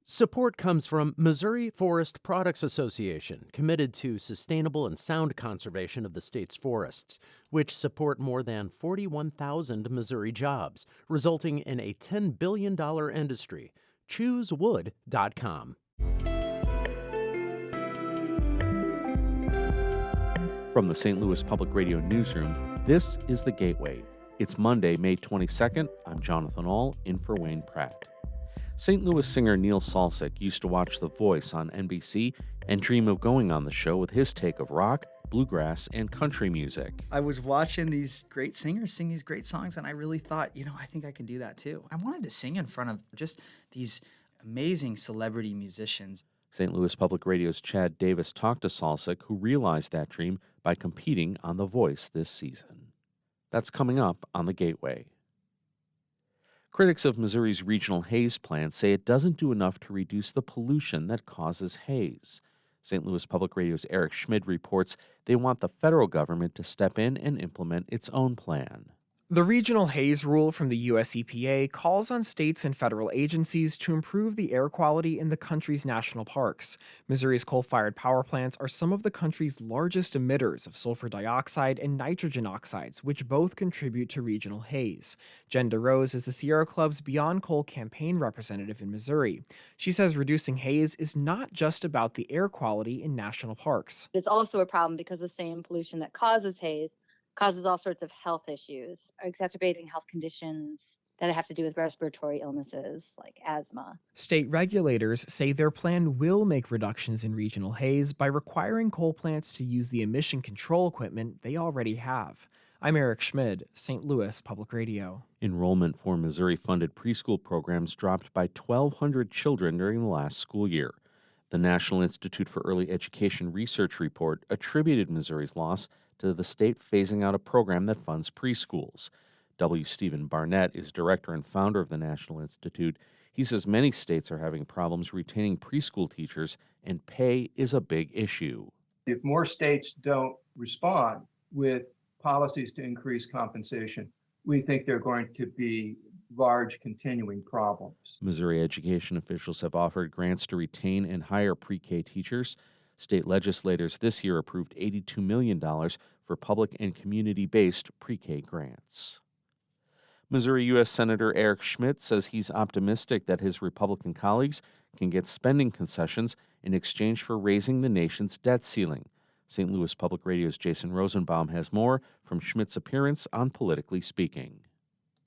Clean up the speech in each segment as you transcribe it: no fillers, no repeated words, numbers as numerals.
Support comes from Missouri Forest Products Association, committed to sustainable and sound conservation of the state's forests, which support more than 41,000 Missouri jobs, resulting in a $10 billion industry. ChooseWood.com. From the St. Louis Public Radio Newsroom, this is The Gateway. It's Monday, May 22nd. I'm Jonathan Ahl, in for Wayne Pratt. St. Louis singer Neil Salsich used to watch The Voice on NBC and dream of going on the show with his take of rock, bluegrass, and country music. I was watching these great singers sing these great songs, and I really thought, I think I can do that too. I wanted to sing in front of just these amazing celebrity musicians. St. Louis Public Radio's Chad Davis talked to Salsich, who realized that dream by competing on The Voice this season. That's coming up on The Gateway. Critics of Missouri's regional haze plan say it doesn't do enough to reduce the pollution that causes haze. St. Louis Public Radio's Eric Schmid reports they want the federal government to step in and implement its own plan. The regional haze rule from the U.S. EPA calls on states and federal agencies to improve the air quality in the country's national parks. Missouri's coal-fired power plants are some of the country's largest emitters of sulfur dioxide and nitrogen oxides, which both contribute to regional haze. Jen DeRose is the Sierra Club's Beyond Coal campaign representative in Missouri. She says reducing haze is not just about the air quality in national parks. It's also a problem because the same pollution that causes haze causes all sorts of health issues, exacerbating health conditions that have to do with respiratory illnesses like asthma. State regulators say their plan will make reductions in regional haze by requiring coal plants to use the emission control equipment they already have. I'm Eric Schmid, St. Louis Public Radio. Enrollment for Missouri-funded preschool programs dropped by 1,200 children during the last school year. The National Institute for Early Education Research report attributed Missouri's loss to the state phasing out a program that funds preschools. W. Stephen Barnett is director and founder of the National Institute. He says many states are having problems retaining preschool teachers, and pay is a big issue. If more states don't respond with policies to increase compensation, we think there are going to be large continuing problems. Missouri education officials have offered grants to retain and hire pre-K teachers. State legislators this year approved $82 million for public and community-based pre-K grants. Missouri U.S. Senator Eric Schmidt says he's optimistic that his Republican colleagues can get spending concessions in exchange for raising the nation's debt ceiling. St. Louis Public Radio's Jason Rosenbaum has more from Schmidt's appearance on Politically Speaking.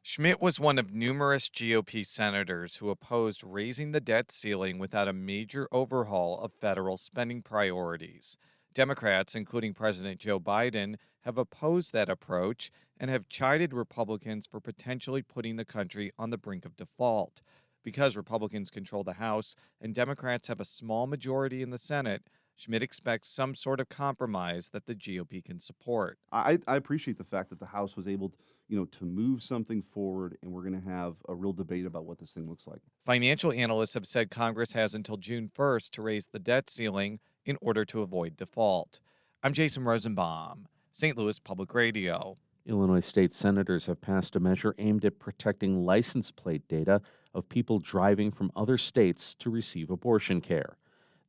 Schmidt was one of numerous GOP senators who opposed raising the debt ceiling without a major overhaul of federal spending priorities. Democrats, including President Joe Biden, have opposed that approach and have chided Republicans for potentially putting the country on the brink of default. Because Republicans control the House and Democrats have a small majority in the Senate, Schmidt expects some sort of compromise that the GOP can support. I appreciate the fact that the House was able to move something forward, and we're going to have a real debate about what this thing looks like. Financial analysts have said Congress has until June 1st to raise the debt ceiling in order to avoid default. I'm Jason Rosenbaum, St. Louis Public Radio. Illinois state senators have passed a measure aimed at protecting license plate data of people driving from other states to receive abortion care.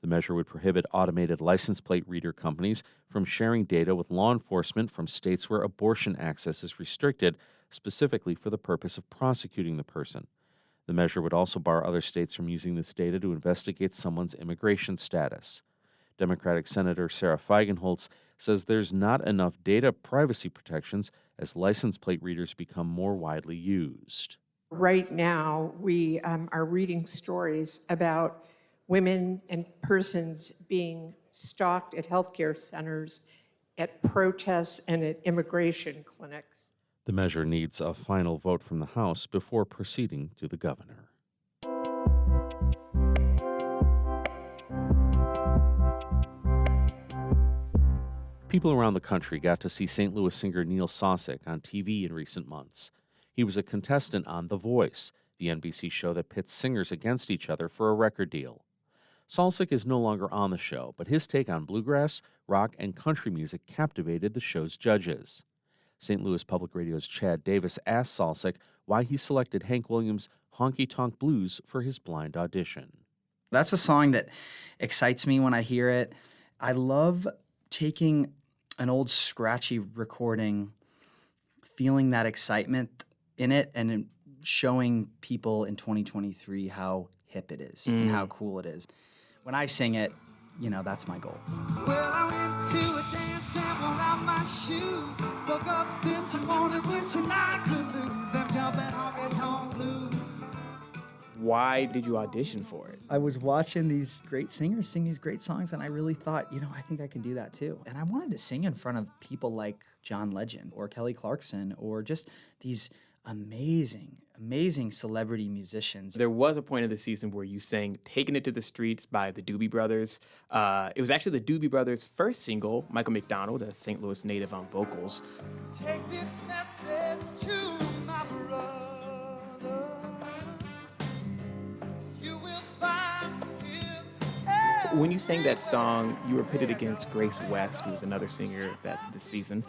The measure would prohibit automated license plate reader companies from sharing data with law enforcement from states where abortion access is restricted, specifically for the purpose of prosecuting the person. The measure would also bar other states from using this data to investigate someone's immigration status. Democratic Senator Sarah Feigenholtz says there's not enough data privacy protections as license plate readers become more widely used. Right now, we are reading stories about women and persons being stalked at healthcare centers, at protests, and at immigration clinics. The measure needs a final vote from the House before proceeding to the governor. People around the country got to see St. Louis singer Neil Salsich on TV in recent months. He was a contestant on The Voice, the NBC show that pits singers against each other for a record deal. Salsich is no longer on the show, but his take on bluegrass, rock, and country music captivated the show's judges. St. Louis Public Radio's Chad Davis asked Salsich why he selected Hank Williams' Honky Tonk Blues for his blind audition. That's a song that excites me when I hear it. I love taking an old scratchy recording, feeling that excitement in it, and then showing people in 2023 how hip it is and how cool it is. When I sing it, that's my goal. Well, I went to a dance and wore out my shoes. Woke up this morning wishing I could lose them jumping honky-tonk blues. Why did you audition for it? I was watching these great singers sing these great songs, and I really thought, I think I can do that too. And I wanted to sing in front of people like John Legend or Kelly Clarkson or just these amazing celebrity musicians. There was a point of the season where you sang Taking It to the Streets by the Doobie Brothers. It was actually the Doobie Brothers' first single. Michael McDonald, a St. Louis native, on vocals. Take this message to my brother. You will find him. When you sang that song, you were pitted against Grace West, who was another singer this season.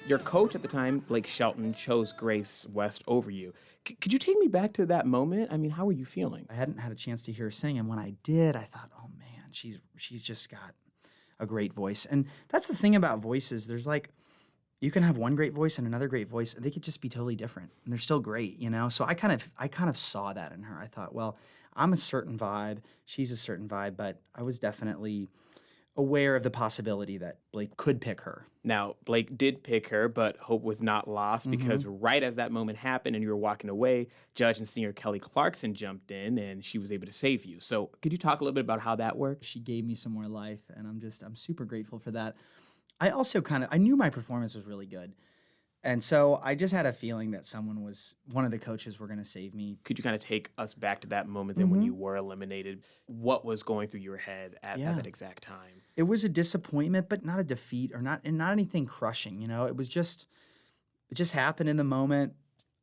Your coach at the time, Blake Shelton, chose Grace West over you. Could you take me back to that moment? I mean, how were you feeling? I hadn't had a chance to hear her sing, and when I did, I thought, oh man, she's just got a great voice. And that's the thing about voices. There's you can have one great voice and another great voice, and they could just be totally different, and they're still great, So I kind of saw that in her. I thought, well, I'm a certain vibe, she's a certain vibe, but I was definitely aware of the possibility that Blake could pick her. Now, Blake did pick her, but hope was not lost because right as that moment happened and you were walking away, judge and singer Kelly Clarkson jumped in and she was able to save you. So could you talk a little bit about how that worked? She gave me some more life, and I'm super grateful for that. I also I knew my performance was really good. And so I just had a feeling that one of the coaches were going to save me. Could you kind of take us back to that moment then when you were eliminated? What was going through your head at that exact time? It was a disappointment, but not a defeat or not anything crushing. It just happened in the moment,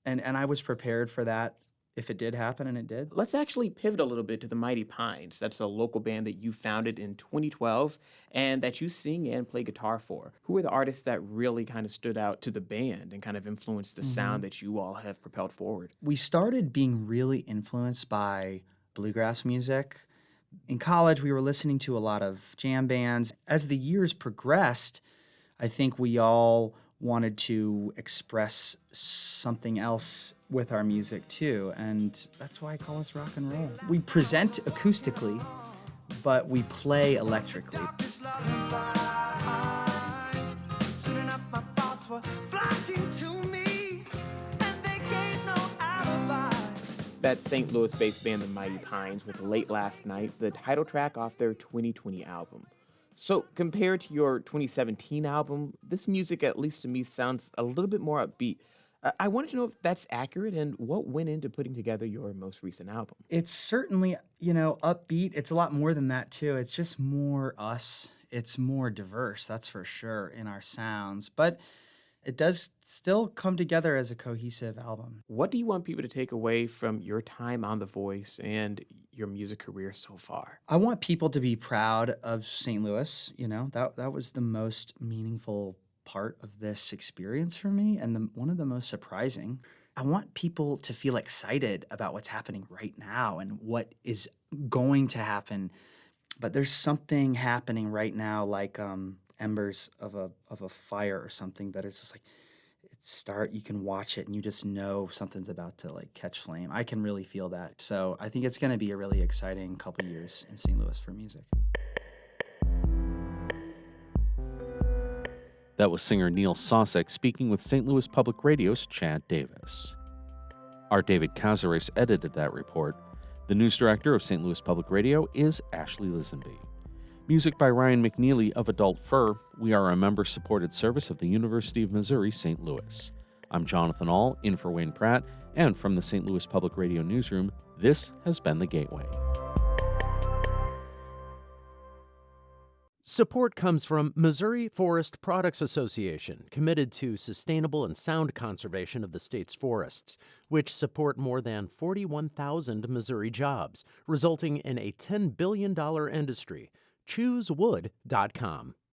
and I was prepared for that if it did happen, and it did. Let's actually pivot a little bit to the Mighty Pines. That's a local band that you founded in 2012 and that you sing and play guitar for. Who are the artists that really kind of stood out to the band and kind of influenced the sound that you all have propelled forward? We started being really influenced by bluegrass music. In college, we were listening to a lot of jam bands. As the years progressed, I think we all wanted to express something else with our music too, and that's why I call us rock and roll. We present acoustically, but we play electrically. That St. Louis-based band, the Mighty Pines, with Late Last Night, the title track off their 2020 album. So compared to your 2017 album, this music, at least to me, sounds a little bit more upbeat. I wanted to know if that's accurate and what went into putting together your most recent album. It's certainly, upbeat. It's a lot more than that, too. It's just more us. It's more diverse, that's for sure, in our sounds. But it does still come together as a cohesive album. What do you want people to take away from your time on The Voice and your music career so far? I want people to be proud of St. Louis. That was the most meaningful part of this experience for me, and one of the most surprising. I want people to feel excited about what's happening right now and what is going to happen. But there's something happening right now, like embers of a fire or something, that is just you can watch it and you just know something's about to catch flame. I can really feel that. So I think it's going to be a really exciting couple years in St. Louis for music. That was singer Neil Salsich speaking with St. Louis Public Radio's Chad Davis. Our David Cazares edited that report. The news director of St. Louis Public Radio is Ashley Lisenby. Music by Ryan McNeely of Adult Fur. We are a member-supported service of the University of Missouri, St. Louis. I'm Jonathan Ahl, in for Wayne Pratt, and from the St. Louis Public Radio newsroom, this has been The Gateway. Support comes from Missouri Forest Products Association, committed to sustainable and sound conservation of the state's forests, which support more than 41,000 Missouri jobs, resulting in a $10 billion industry. ChooseWood.com.